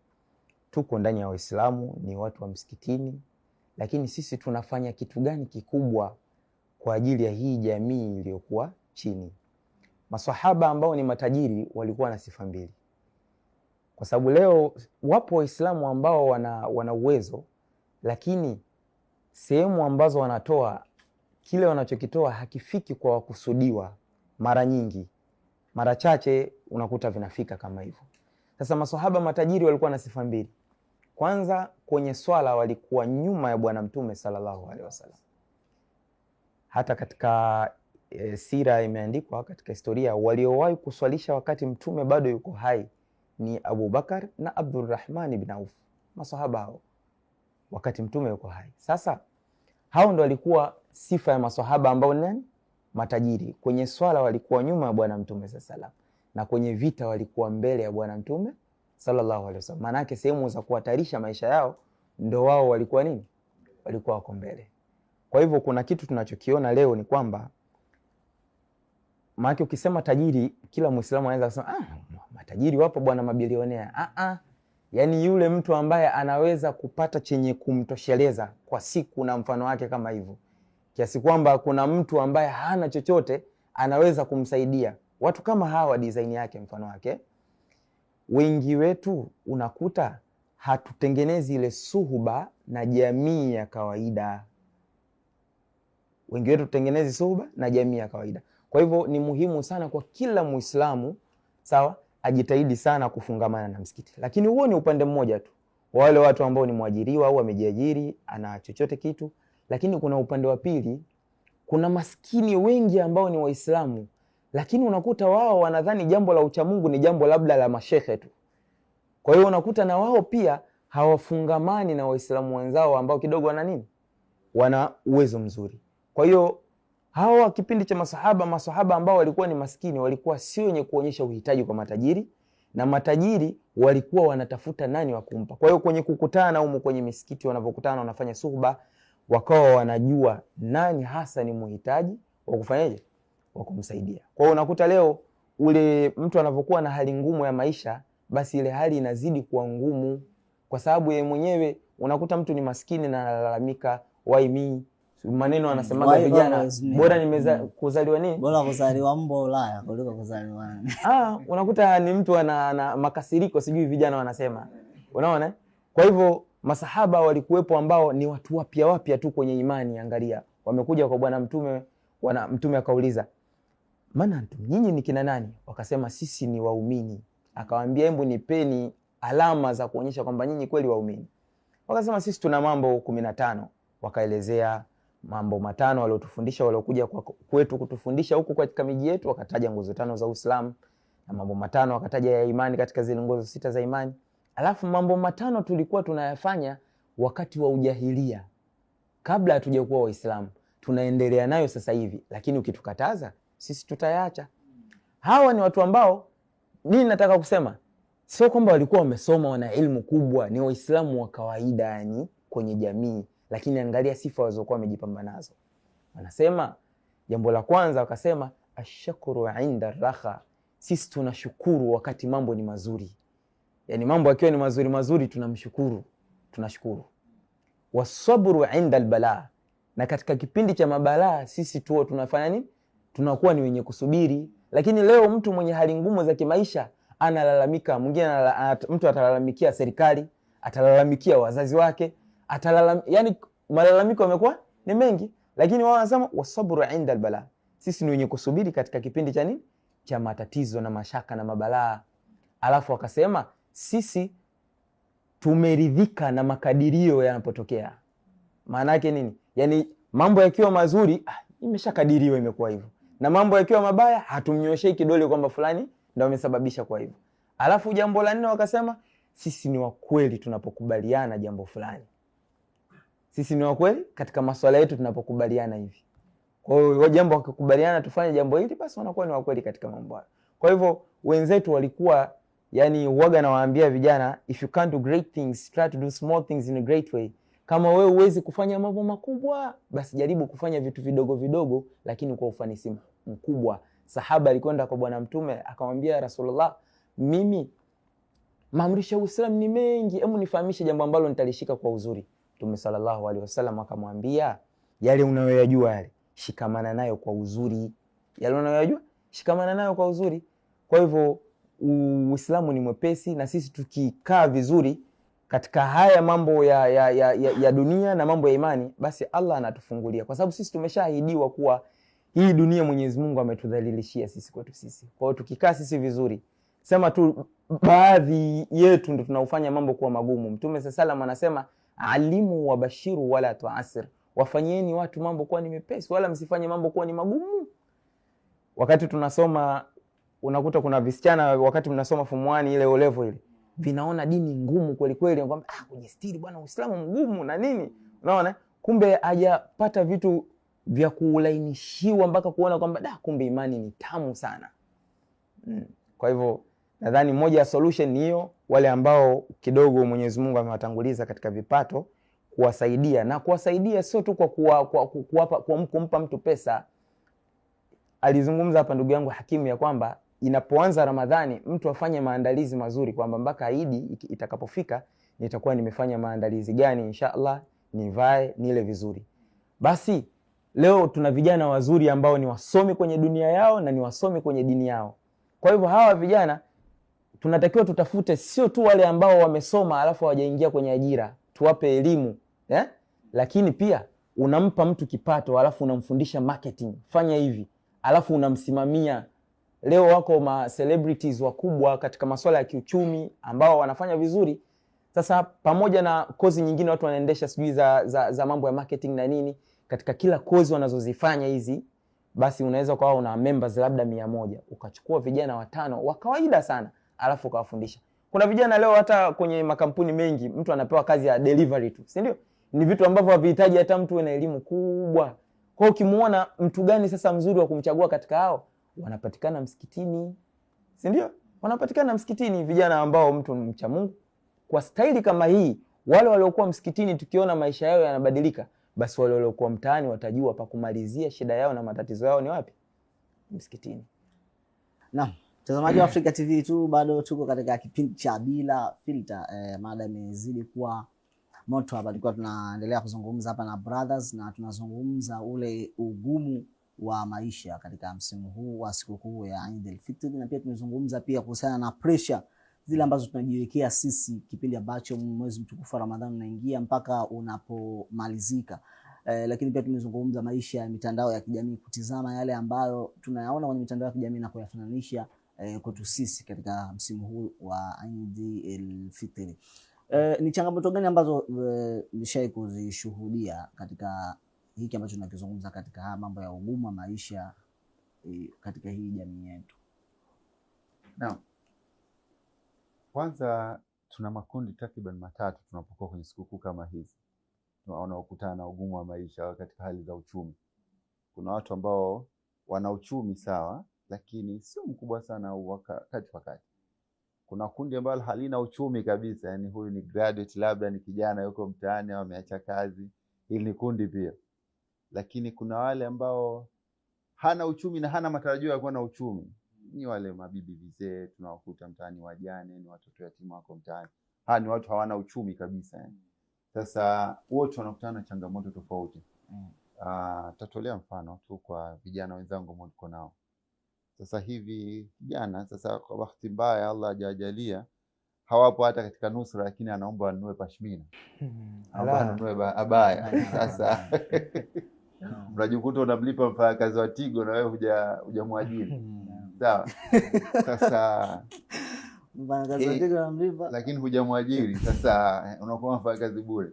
tuko ndani ya Waislamu, ni watu wa msikitini, lakini sisi tunafanya kitu gani kikubwa kwa ajili ya hii jamii iliyokuwa chini. Maswahaba ambao ni matajiri walikuwa na sifa mbili, kwa sababu leo wapo Waislamu ambao wana uwezo, lakini sehemu ambazo wanatoa kile wanachokitoa hakifiki kwa wakusudiwa. Mara nyingi, mara chache unakuta vinafika kama hivyo. Sasa maswahaba matajiri walikuwa na sifa mbili. Kwanza, kwenye swala walikuwa nyuma ya Bwana Mtume sallallahu alaihi wasallam. Hata katika sira imeandikwa katika historia, waliowahi kuswalisha wakati Mtume bado yuko hai ni Abu Bakar na Abdurrahman ibn Auf, maswahaba hao wakati Mtume yuko hai. Sasa hao ndo walikuwa sifa ya maswahaba ambao nani? Matajiri. Kwenye swala walikuwa nyuma ya Bwana Mtume sallallahu alaihi wasallam, na kwenye vita walikuwa mbele ya Bwana Mtume sallallahu alaihi wasallam. Maana yake sehemu za kuhatarisha maisha yao ndo wao walikuwa nini? Walikuwa wako mbele. Kwa hivyo kuna kitu tunachokiona leo ni kwamba, maana ukisema tajiri kila Muislamu anaweza kusema matajiri wapo bwana, mabilionea. Yaani yule mtu ambaye anaweza kupata chenye kumtosheleza kwa siku na mfano wake kama hivyo, kiasi kwamba kuna mtu ambaye hana chochote anaweza kumsaidia. Watu kama hawa design yake mfano wake. Wengi wetu unakuta hatutengenezi ile suhuba na jamii ya kawaida. Wengi wetu tutengenezi suhuba na jamii ya kawaida. Kwa hivyo ni muhimu sana kwa kila Muislamu, sawa, ajitahidi sana kufungamana na msikiti. Lakini huo ni upande mmoja tu. Wale watu ambao ni mwajiriwa au amejiajiri, ana chochote kitu. Lakini kuna upande wa pili, kuna maskini wengi ambao ni Waislamu, lakini unakuta wao wanadhani jambo la uchamungu ni jambo labda la mashehe tu. Kwa hiyo unakuta na wao pia hawafungamani na Waislamu wenzao ambao kidogo wana nini? Wana uwezo mzuri. Kwa hiyo hawa kipindi cha maswahaba ambao walikuwa ni maskini walikuwa sio wenye kuonyesha uhitaji kwa matajiri, na matajiri walikuwa wanatafuta nani wa kumpa. Kwa hiyo kwenye kukutana huko kwenye misikiti wanapokutana wanafanya suhba, wakawa wanajua nani hasa ni muhitaji wa kufanyaje? Wa kumsaidia. Kwa hiyo unakuta leo ule mtu anapokuwa na hali ngumu ya maisha, basi ile hali inazidi kuwa ngumu, kwa sababu yeye mwenyewe unakuta mtu ni maskini na analalamika, why me? Maneno anasemaga vijana, bora kuzaliwa nini? Bora kuzaliwa mbo Ulaya kuliko kuzaliwa. Unakuta ni mtu ana makasiriko, sijui vijana wanasema. Unaona? Kwa hivyo masahaba walikuwepo ambao ni watu wapya tu kwenye imani. Angalia, wamekuja kwa Bwana Mtume, Mtume akauliza, "Maana nyinyi ni kina nani?" Wakasema, "Sisi ni waumini." Akawaambia, "Hebu nipeni alama za kuonyesha kwamba nyinyi kweli waumini." Wakasema, "Sisi tuna mambo 15." Wakaelezea mambo 5 waliotufundisha waliokuja kwetu kutufundisha huku katika miji yetu. Wakataja nguzo 5 za Uislamu, na mambo 5 wakataja ya imani katika zile nguzo 6 za imani. Alafu mambo 5 tulikuwa tunayafanya wakati wa ujahilia, kabla hatujakuwa Waislamu. Tunaendelea nayo sasa hivi, lakini ukitukataza sisi tutayaacha. Hawa ni watu ambao, nini nataka kusema? Sio kwamba walikuwa wamesoma, wana elimu kubwa, ni Waislamu wa kawaida yani kwenye jamii, lakini angalia sifa walizokuwa wamejipamba nazo. Wanasema jambo la kwanza, wakasema ashkuru inda raha, sisi tunashukuru wakati mambo ni mazuri. Yani mambo yakiwa ni mazuri tunamshukuru, tunashukuru. Wasabru inda albala, na katika kipindi cha mabalaa sisi tunafanya nini? Tunakuwa ni wenye kusubiri. Lakini leo mtu mwenye hali ngumu za kimaisha analalamika, mwingine mtu atalalamikia serikali, atalalamikia wazazi wake, yani malalamiko yamekuwa ni mengi. Lakini wao wanasema wasabru inda albala, sisi ni wenye kusubiri katika kipindi cha nini? Cha matatizo na mashaka na mabalaa. Alafu wakasema sisi tumeridhika na makadirio yanapotokea. Maana yake nini? Yani mambo yakiwa mazuri, imeshakadiriwa imekuwa hivyo. Na mambo yakiwa mabaya, hatumnyoshei kidole kwamba fulani ndio amesababisha kwa hivyo. Alafu jambo la 4 wakasema sisi ni wakweli tunapokubaliana jambo fulani. Sisi ni wakweli katika masuala yetu tunapokubaliana hivi. Kwa hiyo jambo wakikubaliana tufanye jambo hili, basi wanakuwa ni wakweli katika mambo hayo. Kwa hivyo wenzetu walikuwa, yani huaga nawaambia vijana, if you can't do great things, try to do small things in a great way. Kama wewe huwezi kufanya mambo makubwa, basi jaribu kufanya vitu vidogo vidogo lakini kwa ufanisi mkubwa. Sahaba alikwenda kwa Bwana Mtume akamwambia, Rasulullah, mimi maamrisho ya Uislamu ni mengi, hebu nifahamishe jambo ambalo nitalishika kwa uzuri. Mtume sallallahu alaihi wasallam akamwambia, yale unayoyajua yale shikamana nayo kwa uzuri, yale unayoyajua shikamana nayo kwa uzuri. Kwa hivyo Uislamu ni mwepesi, na sisi tukikaa vizuri katika haya mambo ya dunia na mambo ya imani, basi Allah anatufungulia, kwa sababu sisi tumeshaahidiwa kuwa hii dunia Mwenyezi Mungu ametudhalilishia sisi kwetu sisi. Kwa hiyo tukikaa sisi vizuri, sema tu baadhi yetu ndio tunaufanya mambo kuwa magumu. Mtume sallallahu anasema alimu wa bashiru wala tuasir, wafanyeni watu mambo kuwa ni mepesi wala msifanye mambo kuwa ni magumu. Wakati tunasoma unakuta kuna visichana wakati mnasoma form 1 ile O level ile, vinaona dini ngumu kweli kweli, ngomba kujistiri bwana Uislamu mgumu na nini, unaona kumbe hajapata vitu vya kuulainishiwa mpaka kuona kwamba kumbe imani ni tamu sana. Kwa hivyo nadhani moja ya solution ni hiyo, wale ambao kidogo Mwenyezi Mungu amewatanguliza katika vipato, kuwasaidia, na kuwasaidia sio tu kwa kumpa mtu pesa. Alizungumza hapa ndugu yangu Hakimu ya kwamba inapoanza Ramadhani mtu afanye maandalizi mazuri, kwamba mpaka Idi itakapofika nitakuwa nimefanya maandalizi gani, inshallah nivae nile vizuri. Basi leo tuna vijana wazuri ambao ni wasomi kwenye dunia yao na ni wasomi kwenye dini yao. Kwa hivyo hawa vijana tunatakiwa tutafute sio tu wale ambao wamesoma alafu hawajaingia kwenye ajira, tuwape elimu, lakini pia unampa mtu kipato alafu unamfundisha marketing, fanya hivi, alafu unamsimamia. Leo wako ma celebrities wakubwa katika masuala ya kiuchumi ambao wanafanya vizuri. Sasa pamoja na kozi nyingine watu wanaendesha sijui za mambo ya marketing na nini, katika kila kozi wanazozifanya hizi, basi unaweza kwa una members labda 100, ukachukua vijana 5 wa kawaida sana alafu ukawafundisha. Kuna vijana leo hata kwenye makampuni mengi mtu anapewa kazi ya delivery tu, si ndio? Ni vitu ambavyo havihitaji hata mtu ana elimu kubwa. Kwa hiyo ukimuona mtu gani sasa mzuri wa kumchagua katika hao, wanapatikana msikitini, si ndio? Wanapatikana msikitini vijana ambao mtu mcha Mungu. Kwa staili kama hii, wale waliokuwa msikitini tukiona maisha yao yanabadilika, basi wale waliokuwa mtaani watajua pa kumalizia shida yao na matatizo yao ni wapi? Msikitini. Naam, mtazamaji wa Africa TV tu, bado tuko katika kipindi cha Bila Filter. Mada imezidi kuwa moto hapa, tulikuwa tunaendelea kuzungumza hapa na brothers, na tunazungumza ule ugumu wa maisha katika msimu huu wa sikukuu ya Eid al-Fitr, na pia tumezungumza pia kuhusiana na pressure zile ambazo tunajiwekea sisi kipindi ambacho mwezi mtukufu wa Ramadhani unaingia mpaka unapomalizika. Lakini pia tumezungumza maisha ya mitandao ya kijamii, kutizama yale ambayo tunayaona kwenye mitandao ya kijamii na kuyafananisha kwetu sisi katika msimu huu wa Eid al-Fitr. Ni changamoto gani ambazo nishai kuzishuhudia katika hiki ambacho tunakizungumza katika haya mambo ya ugumu wa maisha katika hii jamii yetu? Naam. Kwanza tuna makundi takriban 3 tunapokuwa kwenye sikukuu kama hizi. Tunaona ukutana na ugumu wa maisha katika hali za uchumi. Kuna watu ambao wana uchumi sawa, lakini sio mkubwa sana wakati. Kuna kundi ambalo halina uchumi kabisa, yani huyu ni graduate, labda ni kijana yuko mtaani au ameacha kazi, hili ni kundi pia. Lakini kuna wale ambao hana uchumi na hana matarajio ya kuwa na uchumi. Ni wale mabibi vizee tunawakuta mtaani, wajane, ni watoto yatima wako mtaani. Ni watu hawana uchumi kabisa yani. Sasa wote wanakutana na changamoto tofauti. Tatolea mfano tu kwa vijana wenzangu ambao tuko nao. Sasa hivi vijana, sasa kwa bahati mbaya Allah hajajalia hawapo hata katika nusra, lakini anaomba anunue pashmina. Anunue abaya. Sasa unajikuta unamlipa mfanyakazi wa Tigo na wewe hujamwajiri. Sawa. Sasa mfanyakazi wa Tigo unamlipa lakini hujamwajiri. Sasa unakuwa mfanyakazi bure.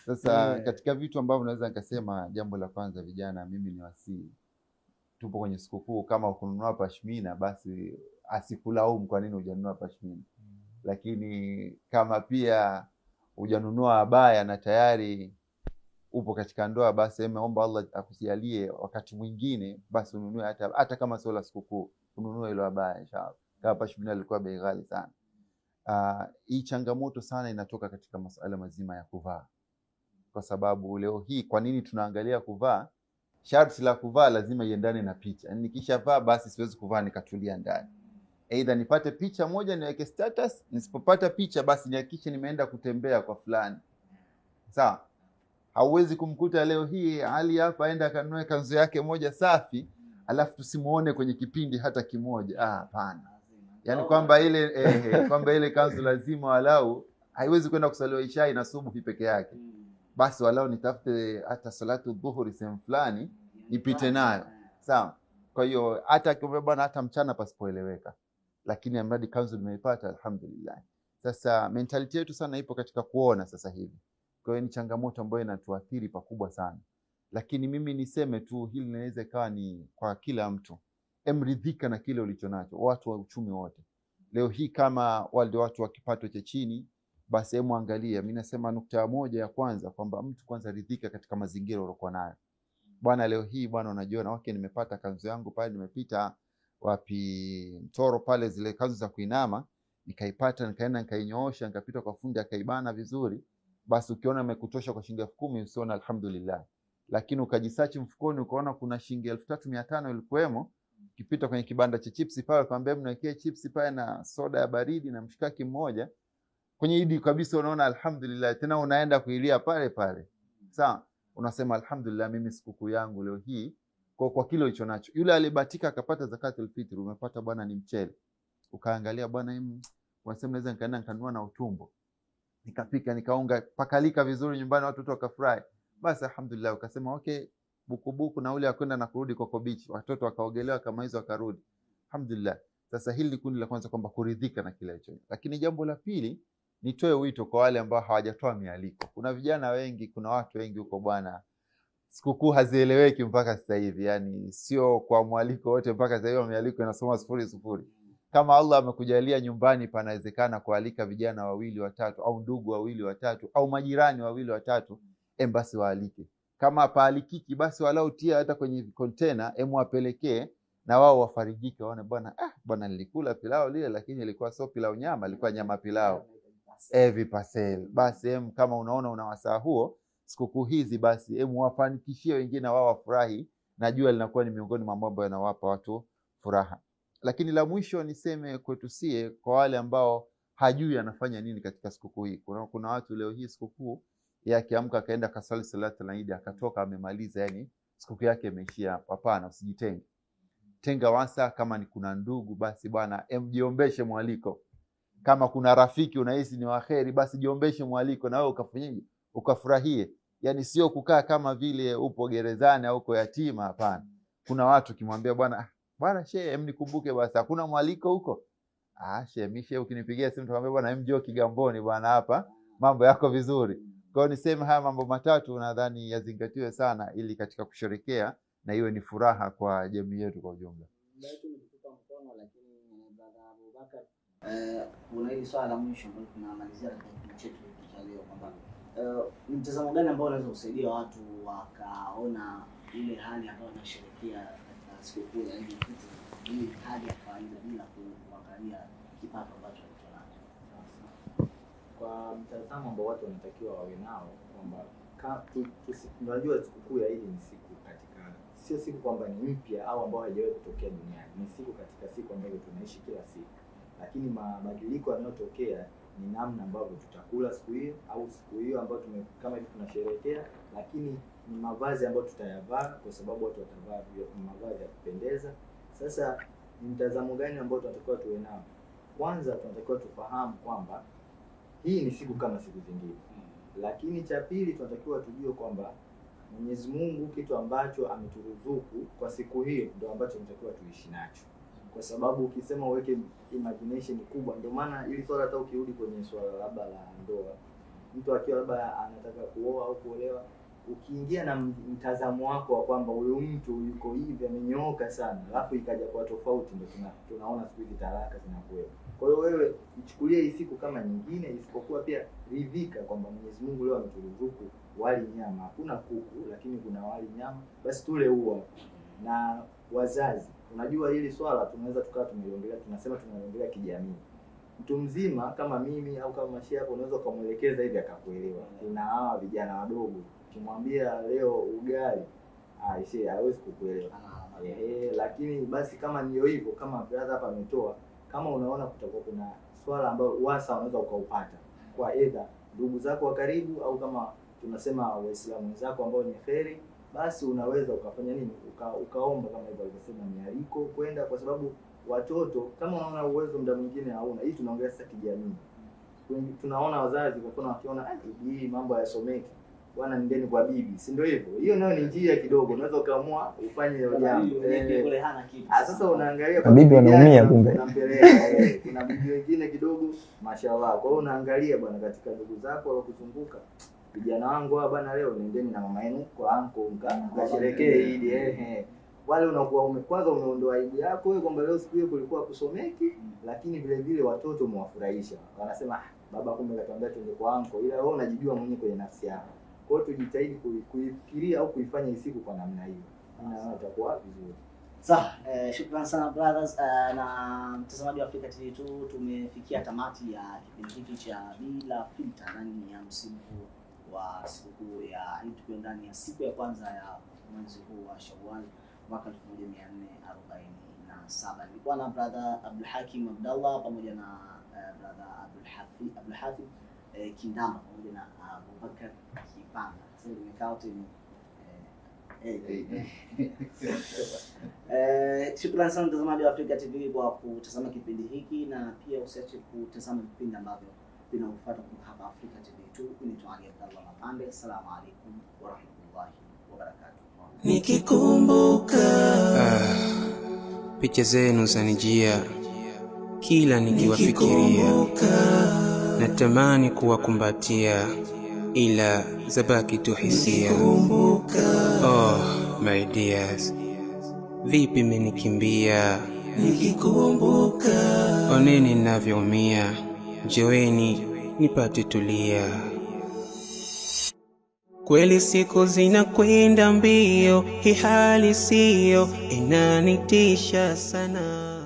Sasa katika vitu ambavyo naweza nikasema, jambo la kwanza, vijana mimi ni wasii, tupo kwenye sikukuu, kama kununua pashmina basi asikulaumu kwa nini hujanunua pashmina. Lakini kama pia hujanunua abaya na tayari upo katika ndoa, basi omba Allah akujalie wakati mwingine basi ununue hata kama sio la sikukuu, ununue ile abaya inshallah. Kama pashmina ilikuwa bei ghali sana. Hii changamoto sana inatoka katika masuala mazima ya kuvaa. Kwa sababu leo hii kwa nini tunaangalia kuvaa? Sharti la kuvaa lazima iendane na picha. Yani nikishavaa basi siwezi kuvaa nikatulia ndani. Aidha nipate picha moja niweke status, nisipopata picha basi nihakikishe nimeenda kutembea kwa fulani. Sawa? Hauwezi kumkuta leo hii Ali hapa aenda akanunue kanzu yake moja safi, alafu tusimuone kwenye kipindi hata kimoja. Hapana. Yani kwamba ile kanzu lazima walau haiwezi kwenda kusaliwa isha na subuhi peke yake. Basi walau nitafute hata salatu dhuhuri sehemu fulani nipite nayo. Sawa. Kwa hiyo hata kwa bwana hata mchana pasipoeleweka. Lakini amradi kanzu nimeipata alhamdulillah. Sasa mentality yetu sana ipo katika kuona sasa hivi. Kwa hiyo ni changamoto ambayo inatuathiri pakubwa sana. Lakini mimi niseme tu hili linaweza ikawa ni kwa kila mtu. Emridhika na kile ulichonacho, watu wa uchumi wote. Leo hii kama wale watu wa kipato cha chini, basi hemu angalia, mimi nasema nukta moja ya kwanza kwamba mtu kwanza ridhika katika mazingira uliyokuwa nayo. Bwana leo hii bwana unajiona wake nimepata kanzu yangu pale, nimepita wapi Mtoro pale, zile kanzu za kuinama, nikaipata nikaenda nikainyoosha, nikapita kwa fundi akaibana vizuri, basi ukiona imekutosha kwa shilingi 10,000 usiona alhamdulillah. Lakini ukajisachi mfukoni ukaona kuna shilingi 3,500 ilikuwemo, ukipita kwenye kibanda cha chipsi pale kwambia mnawekea chipsi pale na soda ya baridi na mshikaki mmoja, kwenye idi kabisa unaona alhamdulillah, tena unaenda kuilia pale pale. Sawa, unasema alhamdulillah, mimi sikukuu yangu leo hii kwa kile ulicho nacho. Yule alibatika akapata zakatul fitr, umepata bwana ni mchele, ukaangalia bwana unasema naweza nikaenda nikanunua na utumbo, nikapika nikaunga pakalika vizuri nyumbani, watoto wakafurahi, basi alhamdulillah. Ukasema okay, bukubuku na ule akwenda na kurudi Coco Beach, watoto wakaogelewa kama hizo wakarudi, alhamdulillah. Sasa hili kundi la kwanza kwamba kuridhika na kile hicho. Lakini jambo la pili, nitoe wito kwa wale ambao hawajatoa mialiko. Kuna vijana wengi, kuna watu wengi huko bwana, sikukuu hazieleweki mpaka sasa hivi. Yani sio kwa mwaliko wote mpaka sasa hivi mialiko inasoma 0. Kama Allah amekujalia nyumbani panawezekana kualika vijana 2 watatu au ndugu 2 watatu au majirani 2 watatu, basi waalike. Kama paalikiki basi walau tia hata kwenye container, wapelekee na wao wafarijike, waone bwana nilikula pilao lile, lakini ilikuwa sio pilao nyama, ilikuwa nyama pilao. Vipasel. Basi kama unaona una wasaa huo sikukuu hizi, basi wafanikishie wengine wao wafurahi, najua linakuwa ni miongoni mwa mambo yanawapa watu furaha. Lakini la mwisho niseme kwetu sie, kwa wale ambao hajui anafanya nini katika sikukuu hii. Kuna watu leo hii sikukuu akiamka akaenda kasali salatu na Eid akatoka amemaliza, yani sikukuu yake imeishia hapo. Hapana, usijitenge. Tenga wasa, kama ni kuna ndugu basi bwana jiombeshe mwaliko. Kama kuna rafiki unahisi ni waheri, basi jiombeshe mwaliko na wewe ukafanyaje, ukafurahie. Yani sio kukaa kama vile upo gerezani au uko yatima, hapana. Kuna watu kimwambia bwana shehe nikumbuke, basi hakuna mwaliko huko. Shehe mishe ukinipigia simu tukamwambia bwana njoo Kigamboni bwana, hapa mambo yako vizuri. Kwa hiyo niseme haya mambo matatu nadhani yazingatiwe sana, ili katika kusherekea na iwe ni furaha kwa jamii yetu kwa ujumla. Kuna hili swala la mwisho ambalo tunamalizia katika kipindi chetu cha leo, kwamba ni mtazamo gani ambao unaweza kusaidia watu wakaona ile hali ambayo wanasherehekea katika sikukuu ya Eid al-Fitr ili hali ya kawaida bila kuangalia kipato ambacho wanacho. Kwa mtazamo ambao watu wanatakiwa wawe nao, kwamba tunajua sikukuu ya Eid ni siku katika, sio siku kwamba ni mpya au ambao haijawahi kutokea duniani, ni siku katika siku ambazo tunaishi kila siku. Lakini mabadiliko yanayotokea ni namna ambavyo tutakula siku hiyo au siku hiyo ambayo kama hivi tunasherehekea, lakini ni mavazi ambayo tutayavaa, kwa sababu watu watavaa mavazi ya kupendeza. Sasa ni mtazamo gani ambao tunatakiwa tuwe nao? Kwanza tunatakiwa tufahamu kwamba hii ni siku kama siku zingine. Lakini cha pili tunatakiwa tujue kwamba Mwenyezi Mungu kitu ambacho ameturuzuku kwa siku hiyo ndio ambacho tunatakiwa tuishi nacho. Kwa sababu ukisema uweke imagination kubwa, ndio maana ili swala hata ukirudi kwenye swala labda la ndoa, mtu akiwa labda anataka kuoa au kuolewa, ukiingia na mtazamo wako wa kwamba huyu mtu yuko hivi amenyooka sana, alafu ikaja kwa tofauti, ndio tunaona siku hizi talaka zinakuwa. Kwa hiyo wewe ichukulie hii siku kama nyingine, isipokuwa pia ridhika kwamba Mwenyezi Mungu leo ameturuzuku wali nyama. Hakuna kuku lakini kuna wali nyama, basi tule huo. Na wazazi, unajua hili swala tunaweza tukawa tumeliongelea, tunasema tunaliongelea kijamii. Mtu mzima kama mimi au kama Mashia hapo unaweza kumuelekeza hivi akakuelewa. Kuna hawa vijana wadogo, ukimwambia leo ugali, shehe hawezi kukuelewa. Lakini basi kama ndio hivyo, kama brother hapa ametoa, kama unaona kutakuwa kuna swala ambalo wasa unaweza ukaupata kwa either ndugu zako wa karibu au kama tunasema Waislamu wenzako ambao ni kheri, basi unaweza ukafanya nini, ukaomba kama hivyo alivyosema mialiko kwenda, kwa sababu watoto kama unaona uwezo muda mwingine hauna. Hii tunaongelea sasa kijamii. Tunaona wazazi kwa mfano wakiona hii mambo hayasomeki, bwana ndeni kwa bibi, si ndio hivyo? Hiyo nayo ni njia kidogo, unaweza ukaamua ufanye hiyo jambo. Kule hana kitu. Sasa unaangalia kwa bibi wanaumia kumbe. Unampeleka kuna bibi wengine kidogo mashallah. Kwa hiyo unaangalia bwana katika ndugu zako walokuzunguka, vijana wangu bwana leo nendeni na mama yenu kwa anko mkasherekee Eid wale unakuwa kwanza umeondoa aibu yako wewe kwamba leo siku hiyo kulikuwa kusomeki, lakini vile vile watoto umewafurahisha. Wanasema baba kumbe katuambia tuende kwa anko, ila wewe unajijua mwenyewe kwenye nafsi yako. Kwa hiyo tujitahidi kuifikiria au kuifanya hii siku kwa namna hiyo. Na itakuwa vizuri. Sawa, shukrani sana brothers. Na mtazamaji wa Africa TV tu, tumefikia tamati ya kipindi hiki cha Bila Filter ndani ya msimu huu wa sikukuu ya Eid, tukiwa ndani ya siku ya kwanza ya mwezi huu wa Shawwal mwaka 1447. Nilikuwa na brother Abdul Hakim Abdallah pamoja na brother Abdul Hafidh Kindamba pamoja na Abubakar Kipanga. Sasa nimekaa wote ni shukrani sana mtazamaji wa Africa TV kwa kutazama kipindi hiki, na pia usiache kutazama vipindi ambavyo vinafuata kutoka hapa Africa TV 2. Naitwa Ali Abdallah Mapande. Assalamu alaykum wa rahmatullahi wa barakatuh. Nikikumbuka picha zenu zanijia kila nikiwafikiria, natamani kuwakumbatia ila zabaki tu hisia. Oh my dears, vipi mmenikimbia nikikumbuka, oneni ninavyoumia, njoeni nipate tulia. Kweli siku zinakwenda mbio, hii hali sio inanitisha sana.